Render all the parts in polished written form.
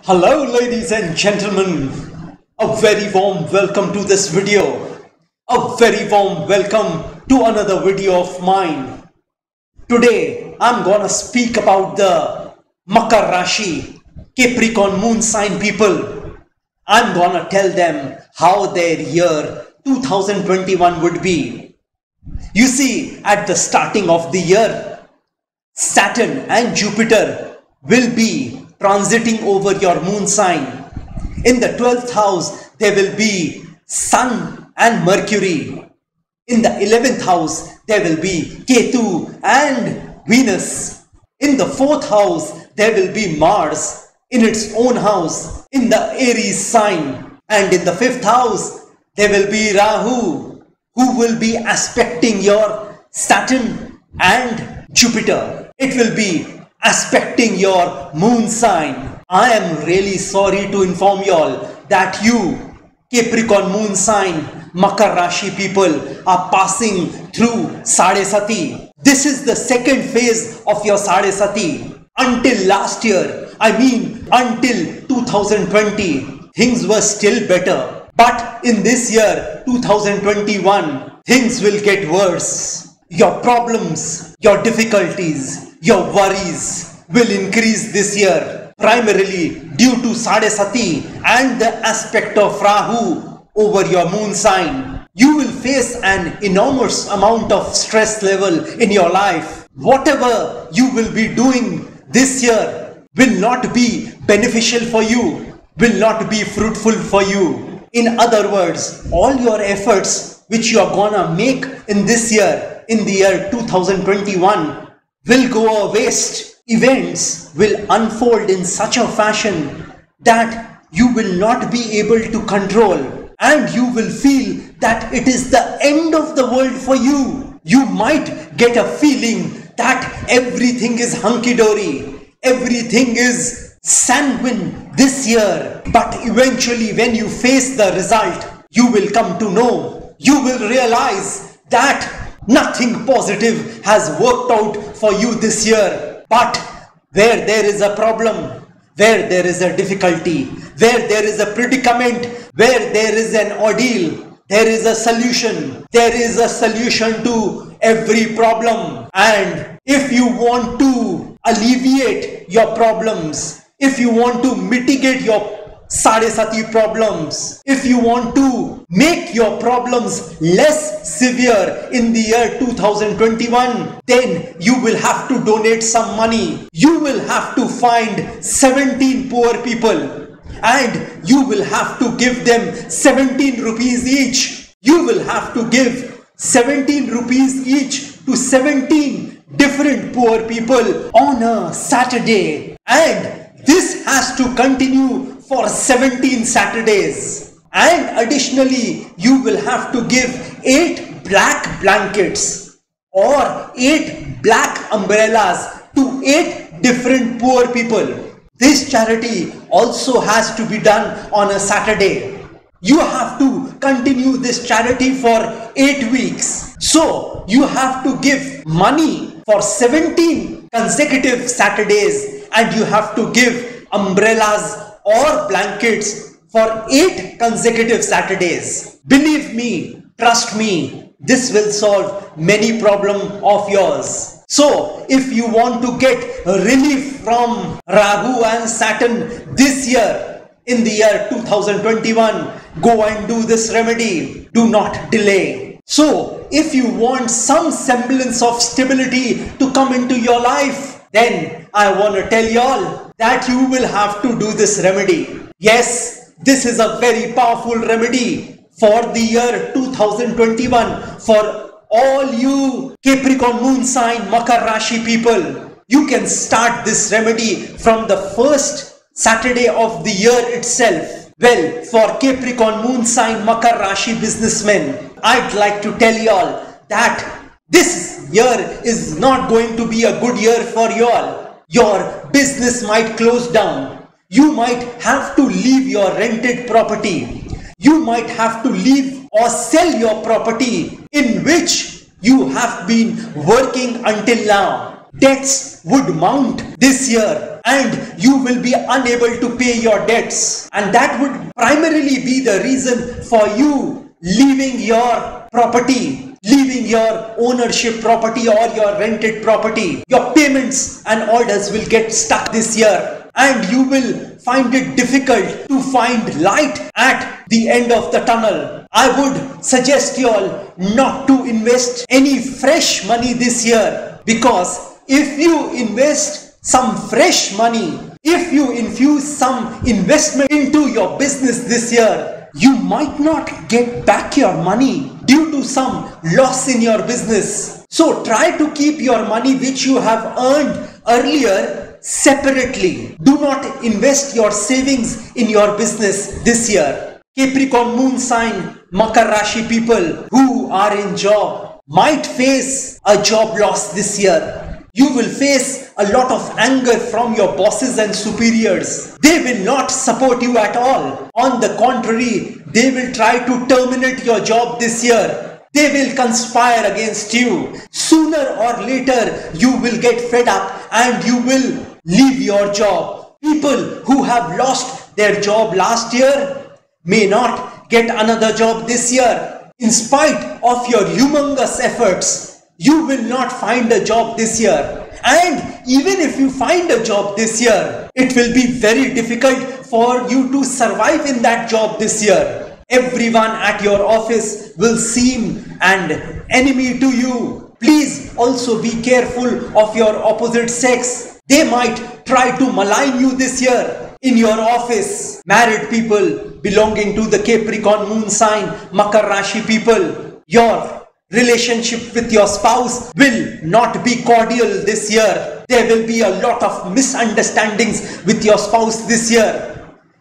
Hello ladies and gentlemen, a very warm welcome to this video, a very warm welcome to another video of mine. Today I'm gonna speak about the Makar Rashi, Capricorn moon sign people. I'm gonna tell them how their year 2021 would be. You see, at the starting of the year, Saturn and Jupiter will be transiting over your moon sign. In the 12th house, there will be Sun and Mercury. In the 11th house, there will be Ketu and Venus. In the 4th house, there will be Mars in its own house, in the Aries sign. And in the 5th house, there will be Rahu, who will be aspecting your Saturn and Jupiter. It will be aspecting your moon sign. I am really sorry to inform y'all that you, Capricorn moon sign, Makar Rashi people, are passing through Sade Sati. This is the second phase of your Sade Sati. Until last year, until 2020, things were still better. But in this year, 2021, things will get worse. Your problems, your difficulties, your worries will increase this year, primarily due to Sade Sati and the aspect of Rahu over your moon sign. You will face an enormous amount of stress level in your life. Whatever you will be doing this year will not be beneficial for you, will not be fruitful for you. In other words, all your efforts which you are gonna make in this year, in the year 2021, will go a waste. Events will unfold in such a fashion that you will not be able to control, and you will feel that it is the end of the world for you. You might get a feeling that everything is hunky-dory, everything is sanguine this year, but eventually when you face the result, you will come to know, you will realize that nothing positive has worked out for you this year. But where there is a problem, where there is a difficulty, where there is a predicament, where there is an ordeal, there is a solution. There is a solution to every problem. And if you want to alleviate your problems, if you want to mitigate your Sade Sati problems, if you want to make your problems less severe in the year 2021, then you will have to donate some money. You will have to find 17 poor people and you will have to give them 17 rupees each. You will have to give 17 rupees each to 17 different poor people on a Saturday, and this has to continue for 17 Saturdays. And additionally, you will have to give 8 black blankets or 8 black umbrellas to 8 different poor people. This charity also has to be done on a Saturday. You have to continue this charity for 8 weeks. So you have to give money for 17 consecutive Saturdays, and you have to give umbrellas or blankets for 8 consecutive Saturdays. Believe me, trust me, this will solve many problems of yours. So if you want to get relief from Rahu and Saturn this year, in the year 2021, go and do this remedy. Do not delay. So if you want some semblance of stability to come into your life, then I want to tell y'all that you will have to do this remedy. Yes, this is a very powerful remedy for the year 2021 for all you Capricorn moon sign Makar Rashi people. You can start this remedy from the first Saturday of the year itself. Well, for Capricorn moon sign Makar Rashi businessmen, I'd like to tell y'all that this year is not going to be a good year for y'all. Your business might close down. You might have to leave your rented property. You might have to leave or sell your property in which you have been working until now. debts would mount this year and you will be unable to pay your debts, and that would primarily be the reason for you leaving your property, leaving your ownership property or your rented property. Your payments and orders will get stuck this year and you will find it difficult to find light at the end of the tunnel. I would suggest you all not to invest any fresh money this year, because if you invest some fresh money, if you infuse some investment into your business this year, you might not get back your money due to some loss in your business. So try to keep your money which you have earned earlier separately. Do not invest your savings in your business this year. Capricorn moon sign, Makar Rashi people who are in job might face a job loss this year. You will face a lot of anger from your bosses and superiors. They will not support you at all. On the contrary, they will try to terminate your job this year. They will conspire against you. Sooner or later, you will get fed up and you will leave your job. People who have lost their job last year may not get another job this year. In spite of your humongous efforts, you will not find a job this year. And even if you find a job this year, it will be very difficult for you to survive in that job this year. Everyone at your office will seem an enemy to you. Please also be careful of your opposite sex. They might try to malign you this year in your office. Married people belonging to the Capricorn moon sign, Makar Rashi people, your relationship with your spouse will not be cordial this year. There will be a lot of misunderstandings with your spouse this year.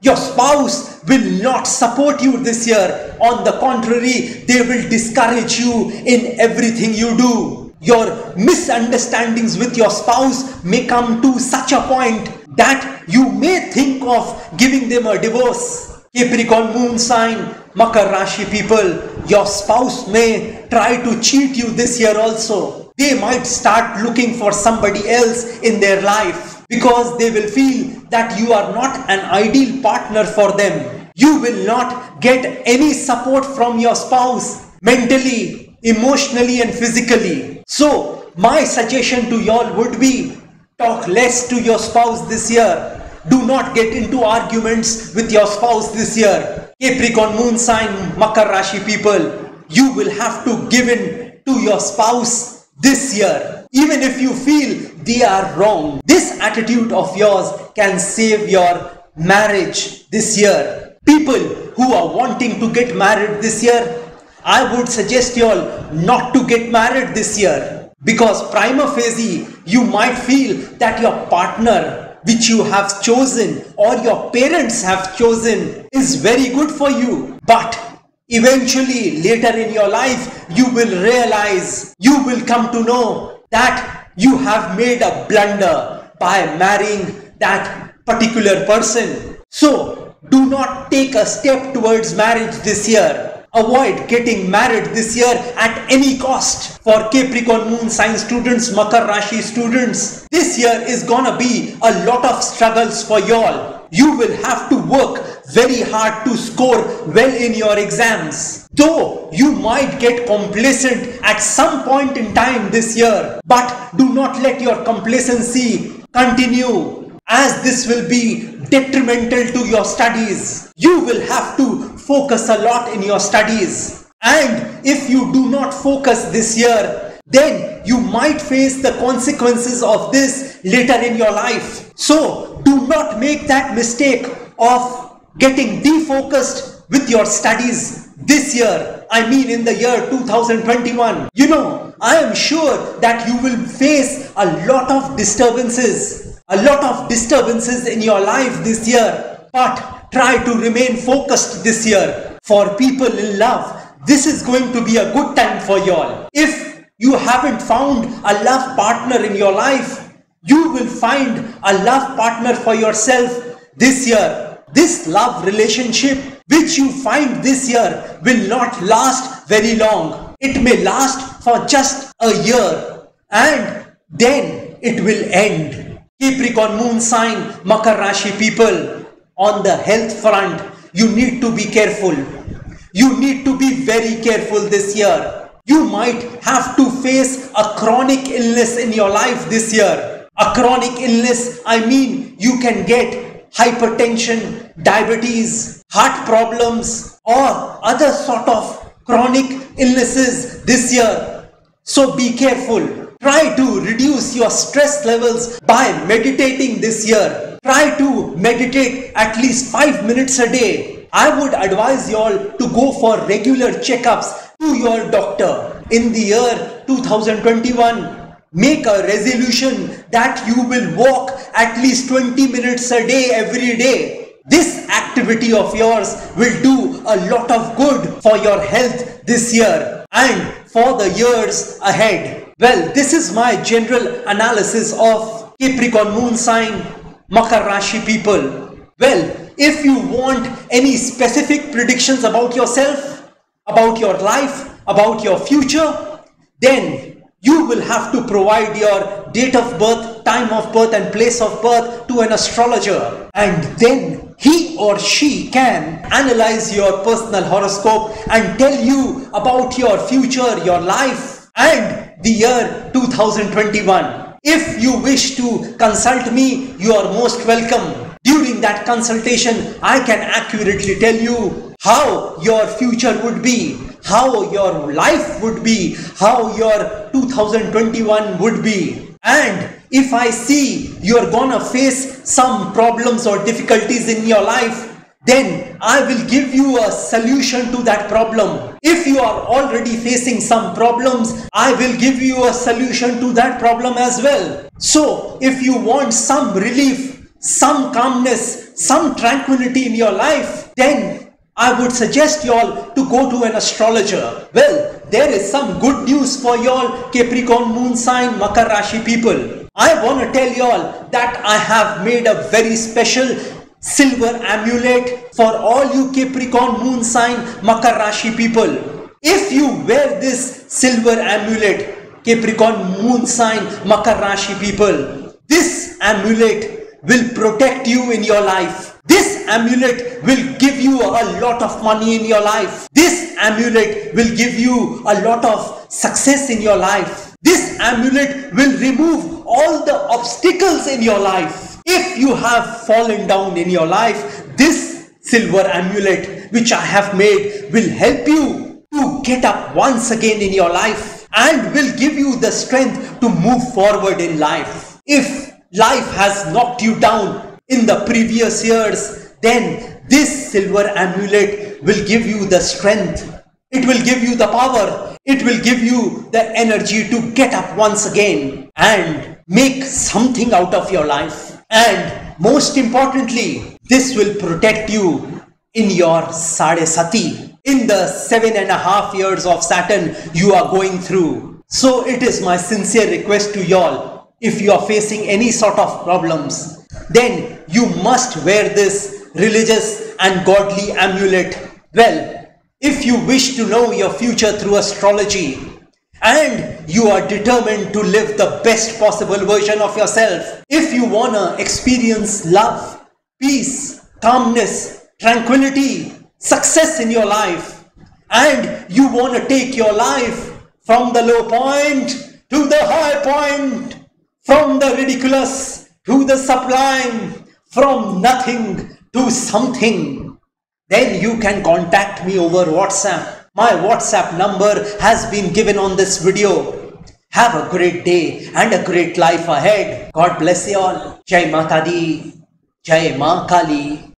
Your spouse will not support you this year. On the contrary, they will discourage you in everything you do. Your misunderstandings with your spouse may come to such a point that you may think of giving them a divorce. Capricorn moon sign, Makar Rashi people, your spouse may try to cheat you this year also. They might start looking for somebody else in their life because they will feel that you are not an ideal partner for them. You will not get any support from your spouse mentally, emotionally and physically. So my suggestion to y'all would be, talk less to your spouse this year. Do not get into arguments with your spouse this year. Capricorn moon sign, Makar Rashi people, you will have to give in to your spouse this year. Even if you feel they are wrong, this attitude of yours can save your marriage this year. People who are wanting to get married this year, I would suggest you all not to get married this year, because prima facie you might feel that your partner which you have chosen or your parents have chosen is very good for you. But eventually later in your life, you will realize, you will come to know that you have made a blunder by marrying that particular person. So do not take a step towards marriage this year. Avoid getting married this year at any cost. For Capricorn moon sign students, Makar Rashi students, this year is gonna be a lot of struggles for y'all. You will have to work very hard to score well in your exams. Though you might get complacent at some point in time this year, but do not let your complacency continue, as this will be detrimental to your studies. You will have to focus a lot in your studies. And if you do not focus this year, then you might face the consequences of this later in your life. So do not make that mistake of getting defocused with your studies this year. I mean in the year 2021. You know, I am sure that you will face a lot of disturbances in your life this year. But try to remain focused this year. For people in love, this is going to be a good time for y'all. If you haven't found a love partner in your life, you will find a love partner for yourself this year. This love relationship which you find this year will not last very long. It may last for just a year, and then it will end. Capricorn moon sign, Makar Rashi people, on the health front, you need to be careful. You need to be very careful this year. You might have to face a chronic illness in your life this year. A chronic illness, I mean, you can get hypertension, diabetes, heart problems, or other sort of chronic illnesses this year. So be careful. Try to reduce your stress levels by meditating this year. Try to meditate at least 5 minutes a day. I would advise you all to go for regular checkups to your doctor. In the year 2021, make a resolution that you will walk at least 20 minutes a day every day. This activity of yours will do a lot of good for your health this year and for the years ahead. Well, this is my general analysis of Capricorn moon sign, Makar Rashi people. Well, if you want any specific predictions about yourself, about your life, about your future, then you will have to provide your date of birth, time of birth and place of birth to an astrologer. And then he or she can analyze your personal horoscope and tell you about your future, your life and the year 2021. If you wish to consult me, you are most welcome. During that consultation, I can accurately tell you how your future would be, how your life would be, how your 2021 would be. And if I see you're gonna face some problems or difficulties in your life, then I will give you a solution to that problem. If you are already facing some problems, I will give you a solution to that problem as well. So if you want some relief, some calmness, some tranquility in your life, then I would suggest you all to go to an astrologer. Well, there is some good news for you all Capricorn moon sign, Makar Rashi people. I want to tell you all that I have made a very special silver amulet for all you Capricorn moon sign, Makar Rashi people. If you wear this silver amulet, Capricorn moon sign, Makar Rashi people, this amulet will protect you in your life. This amulet will give you a lot of money in your life. This amulet will give you a lot of success in your life. This amulet will remove all the obstacles in your life. If you have fallen down in your life, this silver amulet which I have made will help you to get up once again in your life and will give you the strength to move forward in life. If life has knocked you down in the previous years, then this silver amulet will give you the strength. It will give you the power. It will give you the energy to get up once again and make something out of your life. And most importantly, this will protect you in your Sade Sati, in the 7.5 years of Saturn you are going through. So it is my sincere request to y'all, if you are facing any sort of problems, then you must wear this religious and godly amulet. Well, if you wish to know your future through astrology and you are determined to live the best possible version of yourself, if you wanna experience love, peace, calmness, tranquility, success in your life, and you wanna take your life from the low point to the high point, from the ridiculous to the sublime, from nothing to something, then you can contact me over WhatsApp. My WhatsApp number has been given on this video. Have a great day and a great life ahead. God bless you all. Jai Mata Di, Jai Ma Kali.